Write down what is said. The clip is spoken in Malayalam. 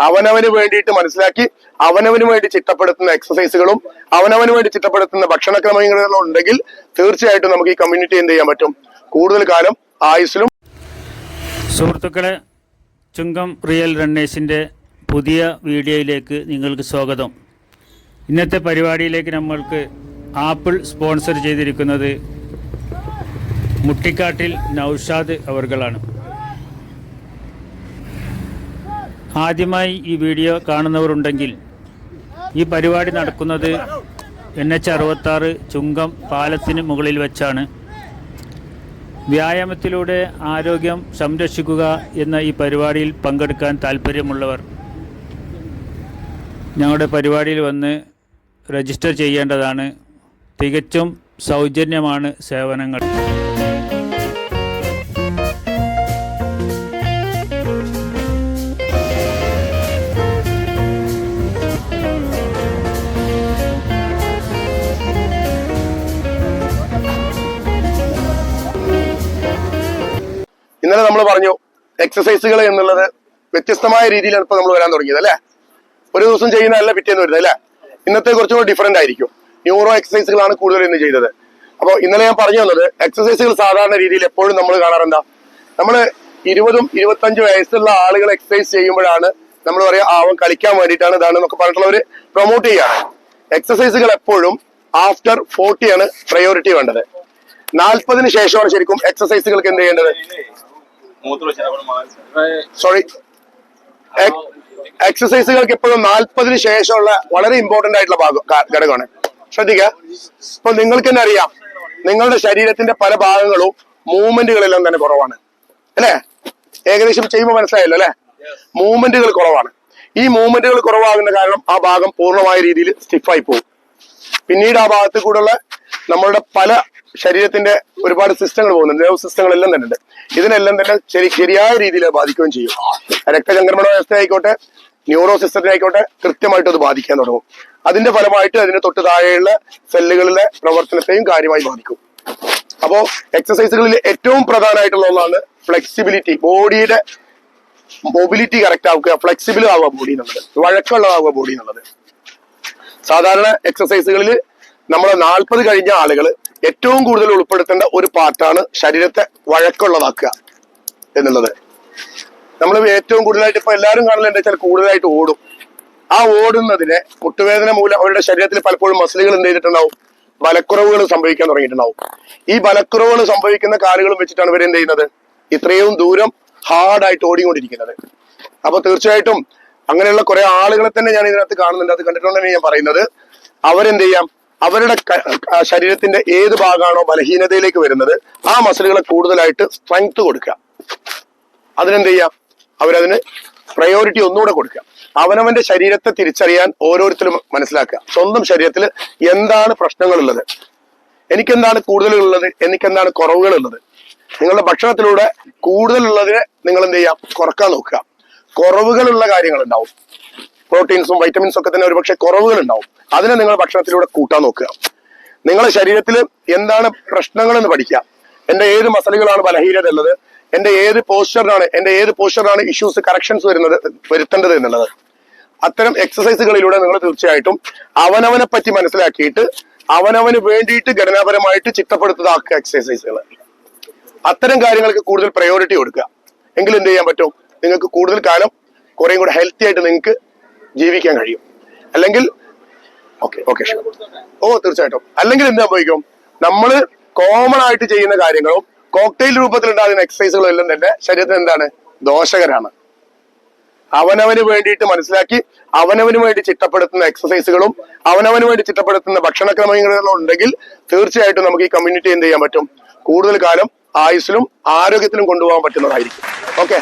അവനവന് വേണ്ടിയിട്ട് മനസ്സിലാക്കി അവനവന് വേണ്ടി ചിട്ടപ്പെടുത്തുന്ന എക്സസൈസുകളും അവനവന് വേണ്ടി ചിട്ടപ്പെടുത്തുന്ന ഭക്ഷണക്രമങ്ങളും ഉണ്ടെങ്കിൽ തീർച്ചയായിട്ടും നമുക്ക് ഈ കമ്മ്യൂണിറ്റി എന്ത് ചെയ്യാൻ പറ്റും, കൂടുതൽ കാലം ആയുസ്സിലും. സുഹൃത്തുക്കളെ, ചുങ്കം റിയൽ റണ്ണേഴ്സിൻ്റെ പുതിയ വീഡിയോയിലേക്ക് നിങ്ങൾക്ക് സ്വാഗതം. ഇന്നത്തെ പരിപാടിയിലേക്ക് നമ്മൾക്ക് ആപ്പിൾ സ്പോൺസർ ചെയ്തിരിക്കുന്നത് മുട്ടിക്കാട്ടിൽ നൗഷാദ് അവർകളാണ്. ആദ്യമായി ഈ വീഡിയോ കാണുന്നവരുണ്ടെങ്കിൽ ഈ പരിപാടി നടക്കുന്നത് NH66 ചുങ്കം പാലത്തിന് മുകളിൽ വെച്ചാണ്. വ്യായാമത്തിലൂടെ ആരോഗ്യം സംരക്ഷിക്കുക എന്ന ഈ പരിപാടിയിൽ പങ്കെടുക്കാൻ താല്പര്യമുള്ളവർ ഞങ്ങളുടെ പരിപാടിയിൽ വന്ന് രജിസ്റ്റർ ചെയ്യേണ്ടതാണ്. തികച്ചും സൗജന്യമാണ് സേവനങ്ങൾ. ഇന്നലെ നമ്മൾ പറഞ്ഞു എക്സസൈസുകൾ എന്നുള്ളത് വ്യത്യസ്തമായ രീതിയിലാണ് ഇപ്പൊ നമ്മൾ വരാൻ തുടങ്ങിയത് അല്ലെ. ഒരു ദിവസം ചെയ്യുന്നതല്ല പിറ്റേന്ന് വരുന്നത് അല്ലെ. ഇന്നത്തെ കുറച്ചുകൂടി ഡിഫറെന്റ് ആയിരിക്കും. ന്യൂറോ എക്സസൈസുകളാണ് കൂടുതൽ ഇന്ന് ചെയ്തത്. അപ്പോൾ ഇന്നലെ ഞാൻ പറഞ്ഞു തന്നത് എക്സസൈസുകൾ സാധാരണ രീതിയിൽ എപ്പോഴും നമ്മൾ കാണാറെന്താ, നമ്മൾ 20-25 വയസ്സുള്ള ആളുകൾ എക്സസൈസ് ചെയ്യുമ്പോഴാണ് നമ്മൾ പറയാ അവൻ കളിക്കാൻ വേണ്ടിയിട്ടാണ് ഇതാണ് എന്നൊക്കെ പറഞ്ഞിട്ടുള്ളവർ പ്രൊമോട്ട് ചെയ്യാണ്. എക്സസൈസുകൾ എപ്പോഴും ആഫ്റ്റർ 40 ആണ് പ്രയോറിറ്റി വേണ്ടത്. 40-ന് ശേഷമാണ് ശരിക്കും എക്സസൈസുകൾക്ക് എന്ത് ചെയ്യേണ്ടത്. എക്സസൈസുകൾക്ക് എപ്പോഴും 40-ന് ശേഷമുള്ള വളരെ ഇമ്പോർട്ടന്റ് ആയിട്ടുള്ള ഘടകമാണ്. ശ്രദ്ധിക്കുക. ഇപ്പൊ നിങ്ങൾക്ക് തന്നെ അറിയാം, നിങ്ങളുടെ ശരീരത്തിന്റെ പല ഭാഗങ്ങളും മൂവ്മെന്റുകളെല്ലാം തന്നെ കുറവാണ് അല്ലെ. ഏകദേശം ചെയ്യുമ്പോൾ മനസ്സിലായല്ലോ അല്ലെ. മൂവ്മെന്റുകൾ കുറവാണ്. ഈ മൂവ്മെന്റുകൾ കുറവാകുന്ന കാരണം ആ ഭാഗം പൂർണ്ണമായ രീതിയിൽ സ്റ്റിഫായി പോകും. പിന്നീട് ആ ഭാഗത്ത് കൂടെയുള്ള നമ്മളുടെ പല ശരീരത്തിന്റെ ഒരുപാട് സിസ്റ്റങ്ങൾ പോകുന്നുണ്ട്. നെർവ് സിസ്റ്റങ്ങളെല്ലാം തന്നെ ഉണ്ട്. ഇതിനെല്ലാം തന്നെ ശരിയായ രീതിയിൽ ബാധിക്കുകയും ചെയ്യും. രക്തചംക്രമണ വ്യവസ്ഥ ആയിക്കോട്ടെ, ന്യൂറോ സിസ്റ്റത്തിനെ ആയിക്കോട്ടെ, കൃത്യമായിട്ട് അത് ബാധിക്കാൻ തുടങ്ങും. അതിന്റെ ഫലമായിട്ട് അതിന് തൊട്ട് താഴെയുള്ള സെല്ലുകളിലെ പ്രവർത്തനത്തെയും കാര്യമായി ബാധിക്കും. അപ്പോ എക്സസൈസുകളിൽ ഏറ്റവും പ്രധാനമായിട്ടുള്ള ഒന്നാണ് ഫ്ലെക്സിബിലിറ്റി. ബോഡിയുടെ മൊബിലിറ്റി കറക്റ്റ് ആവുക, ഫ്ലെക്സിബിൾ ആവുക ബോഡി എന്നുള്ളത്, വഴക്കമുള്ളതാവുക ബോഡി എന്നുള്ളത്. സാധാരണ എക്സസൈസുകളിൽ നമ്മൾ 40 കഴിഞ്ഞ ആളുകൾ ഏറ്റവും കൂടുതൽ ഉൾപ്പെടുത്തേണ്ട ഒരു പാർട്ടാണ് ശരീരത്തെ വഴക്കമുള്ളതാക്കുക എന്നുള്ളത്. നമ്മൾ ഏറ്റവും കൂടുതലായിട്ട് ഇപ്പൊ എല്ലാവരും കാണുന്നത് എന്താ വെച്ചാൽ കൂടുതലായിട്ട് ഓടും. ആ ഓടുന്നതിനെ മുട്ടുവേദന മൂലം അവരുടെ ശരീരത്തിൽ പലപ്പോഴും മസിലുകൾ എന്ത് ചെയ്തിട്ടുണ്ടാവും, ബലക്കുറവുകൾ സംഭവിക്കാൻ തുടങ്ങിയിട്ടുണ്ടാവും. ഈ ബലക്കുറവുകൾ സംഭവിക്കുന്ന കാലുകളും വെച്ചിട്ടാണ് ഇവർ എന്ത് ചെയ്യുന്നത്, ഇത്രയും ദൂരം ഹാർഡായിട്ട് ഓടിക്കൊണ്ടിരിക്കുന്നത്. അപ്പൊ തീർച്ചയായിട്ടും അങ്ങനെയുള്ള കുറെ ആളുകളെ തന്നെ ഞാൻ ഇതിനകത്ത് കാണുന്നുണ്ട്. അത് കണ്ടിട്ടുണ്ടെന്ന് ഞാൻ പറയുന്നത്, അവരെന്ത് ചെയ്യാം, അവരുടെ ശരീരത്തിന്റെ ഏത് ഭാഗമാണോ ബലഹീനതയിലേക്ക് വരുന്നത് ആ മസിലുകളെ കൂടുതലായിട്ട് സ്ട്രെങ്ത് കൊടുക്കുക. അതിനെന്ത് ചെയ്യാം, അവരതിന് പ്രയോറിറ്റി ഒന്നുകൂടെ കൊടുക്കുക. അവനവന്റെ ശരീരത്തെ തിരിച്ചറിയാൻ ഓരോരുത്തരും മനസ്സിലാക്കുക. സ്വന്തം ശരീരത്തിൽ എന്താണ് പ്രശ്നങ്ങളുള്ളത്, എനിക്കെന്താണ് കൂടുതലുള്ളത്, എനിക്കെന്താണ് കുറവുകളുള്ളത്. നിങ്ങളുടെ ഭക്ഷണത്തിലൂടെ കൂടുതലുള്ളതിനെ നിങ്ങൾ എന്ത് ചെയ്യാം, കുറക്കാൻ നോക്കുക. കുറവുകളുള്ള കാര്യങ്ങൾ ഉണ്ടാവും, പ്രോട്ടീൻസും വൈറ്റമിൻസും ഒക്കെ തന്നെ ഒരുപക്ഷെ കുറവുകൾ ഉണ്ടാവും. അതിനെ നിങ്ങൾ ഭക്ഷണത്തിലൂടെ കൂട്ടാൻ നോക്കുക. നിങ്ങളുടെ ശരീരത്തിൽ എന്താണ് പ്രശ്നങ്ങൾ എന്ന് പഠിക്കുക. എന്റെ ഏത് മസിലുകളാണ് ബലഹീനത ഉള്ളത്, എന്റെ ഏത് പോസ്ചറിനാണ് ഇഷ്യൂസ് കറക്ഷൻസ് വരുത്തേണ്ടത് എന്നുള്ളത്. അത്തരം എക്സസൈസുകളിലൂടെ നിങ്ങൾ തീർച്ചയായിട്ടും അവനവനെ പറ്റി മനസ്സിലാക്കിയിട്ട് അവനവന് വേണ്ടിയിട്ട് ഘടനാപരമായിട്ട് ചിട്ടപ്പെടുത്തതാക്കുക എക്സസൈസുകൾ. അത്തരം കാര്യങ്ങൾക്ക് കൂടുതൽ പ്രയോറിറ്റി കൊടുക്കുക. എങ്കിൽ എന്ത് ചെയ്യാൻ പറ്റും, നിങ്ങൾക്ക് കൂടുതൽ കാലം കുറേയും കൂടെ ഹെൽത്തി ആയിട്ട് നിങ്ങൾക്ക് ജീവിക്കാൻ കഴിയും. അല്ലെങ്കിൽ തീർച്ചയായിട്ടും അല്ലെങ്കിൽ എന്ത് സംഭവിക്കും, നമ്മൾ കോമൺ ആയിട്ട് ചെയ്യുന്ന കാര്യങ്ങളും കോക്ടെയിൽ രൂപത്തിൽ ഉണ്ടാകുന്ന എക്സസൈസുകളും എല്ലാം തന്നെ ശരീരത്തിന് എന്താണ്, ദോഷകരാണ്. അവനവന് വേണ്ടിയിട്ട് മനസ്സിലാക്കി അവനവന് വേണ്ടി ചിട്ടപ്പെടുത്തുന്ന എക്സസൈസുകളും അവനവന് വേണ്ടി ചിട്ടപ്പെടുത്തുന്ന ഭക്ഷണക്രമങ്ങളും ഉണ്ടെങ്കിൽ തീർച്ചയായിട്ടും നമുക്ക് ഈ കമ്മ്യൂണിറ്റി എന്ത് ചെയ്യാൻ പറ്റും, കൂടുതൽ കാലം ആയുസ്സിലും ആരോഗ്യത്തിലും കൊണ്ടുപോകാൻ പറ്റുന്നതായിരിക്കും. ഓക്കെ.